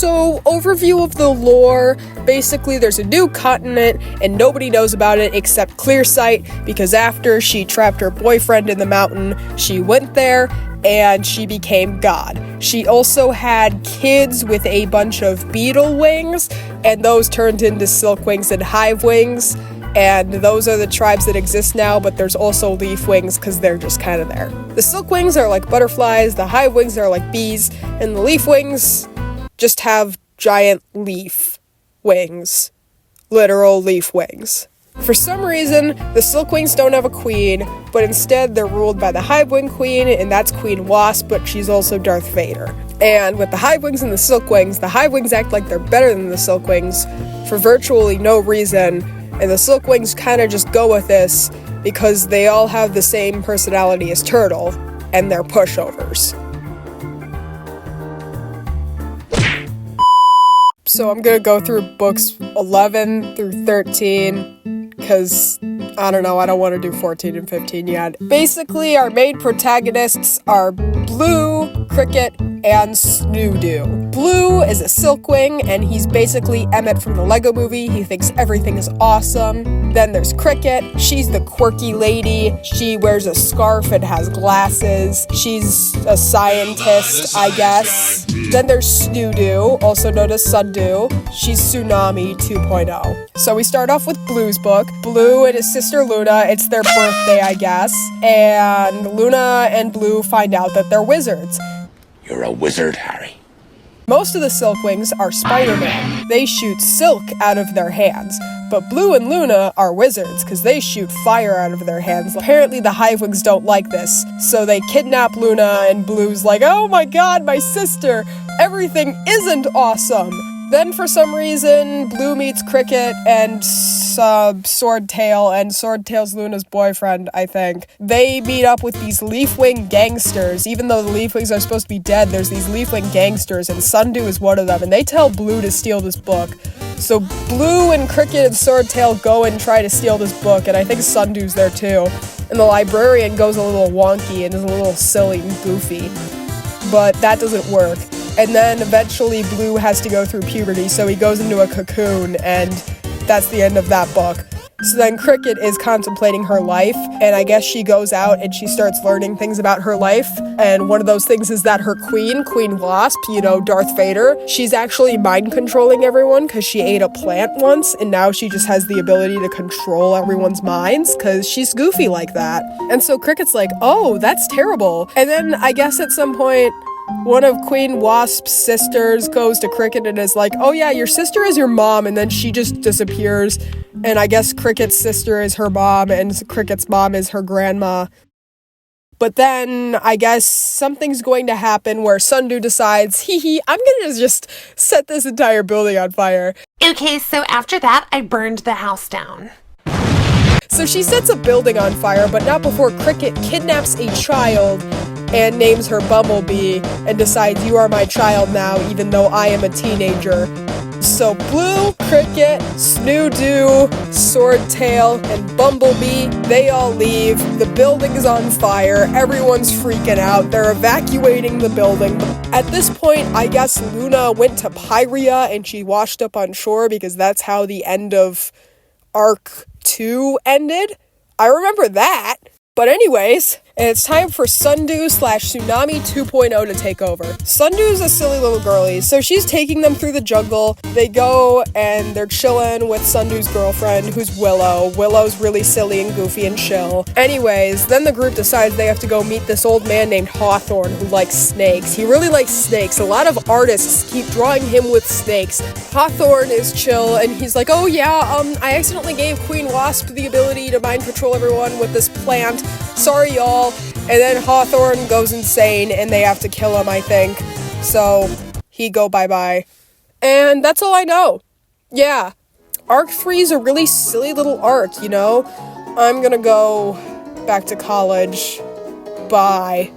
So, overview of the lore. Basically, there's a new continent, and nobody knows about it except Clearsight, because after she trapped her boyfriend in the mountain, she went there, and she became God. She also had kids with a bunch of beetle wings, and those turned into silk wings and hive wings, and those are the tribes that exist now, but there's also leaf wings because they're just kind of there. The silk wings are like butterflies, the hive wings are like bees, and the leaf wings just have giant leaf wings. Literal leaf wings. For some reason, the Silkwings don't have a queen, but instead they're ruled by the Hivewing Queen, and that's Queen Wasp, but she's also Darth Vader. And with the Hivewings and the Silkwings, the Hivewings act like they're better than the Silkwings for virtually no reason, and the Silkwings kind of just go with this because they all have the same personality as Turtle, and they're pushovers. So I'm gonna go through books 11 through 13, because, I don't know, I don't want to do 14 and 15 yet. Basically, our main protagonists are Blue, Cricket, and Sundu. Blue is a Silkwing, and he's basically Emmett from the Lego Movie. He thinks everything is awesome. Then there's Cricket. She's the quirky lady. She wears a scarf and has glasses. She's a scientist, I guess. Then there's Sundu, also known as Sundu. She's Tsunami 2.0. So we start off with Blue's book. Blue and his sister Luna, it's their birthday, I guess. And Luna and Blue find out that they're wizards. You're a wizard, Harry. Most of the Silkwings are Spider-Man. They shoot silk out of their hands. But Blue and Luna are wizards, because they shoot fire out of their hands. Apparently the Hivewings don't like this, so they kidnap Luna, and Blue's like, oh my god, my sister! Everything isn't awesome! Then for some reason, Blue meets Cricket and Swordtail, and Swordtail's Luna's boyfriend, I think. They meet up with these Leafwing gangsters. Even though the Leafwings are supposed to be dead, there's these Leafwing gangsters, and Sundu is one of them, and they tell Blue to steal this book. So Blue and Cricket and Swordtail go and try to steal this book, and I think Sundu's there too. And the librarian goes a little wonky and is a little silly and goofy. But that doesn't work. And then eventually Blue has to go through puberty, so he goes into a cocoon, and that's the end of that book. So then Cricket is contemplating her life, and I guess she goes out and she starts learning things about her life, and one of those things is that her queen, Queen Wasp, Darth Vader, she's actually mind-controlling everyone because she ate a plant once, and now she just has the ability to control everyone's minds because she's goofy like that. And so Cricket's like, oh, that's terrible. And then I guess at some point, one of Queen Wasp's sisters goes to Cricket and is like, oh yeah, your sister is your mom, and then she just disappears, and I guess Cricket's sister is her mom, and Cricket's mom is her grandma. But then, I guess, something's going to happen where Sundu decides, I'm gonna just set this entire building on fire. Okay, so after that, I burned the house down. So she sets a building on fire, but not before Cricket kidnaps a child and names her Bumblebee and decides, you are my child now, even though I am a teenager. So Blue, Cricket, Sundu, Swordtail, and Bumblebee, they all leave. The building is on fire. Everyone's freaking out. They're evacuating the building. At this point, I guess Luna went to Pyria and she washed up on shore because that's how the end of Arc 2 ended. I remember that. But anyways, and it's time for Sundu/Tsunami 2.0 to take over. Sundu's a silly little girlie, so she's taking them through the jungle. They go and they're chilling with Sundu's girlfriend, who's Willow. Willow's really silly and goofy and chill. Anyways, then the group decides they have to go meet this old man named Hawthorne who likes snakes. He really likes snakes. A lot of artists keep drawing him with snakes. Hawthorne is chill, and he's like, oh yeah, I accidentally gave Queen Wasp the ability to mind control everyone with this plant. Sorry, y'all. And then Hawthorne goes insane, and they have to kill him, I think. So, he go bye-bye. And that's all I know. Yeah. Arc 3 is a really silly little arc, I'm gonna go back to college. Bye.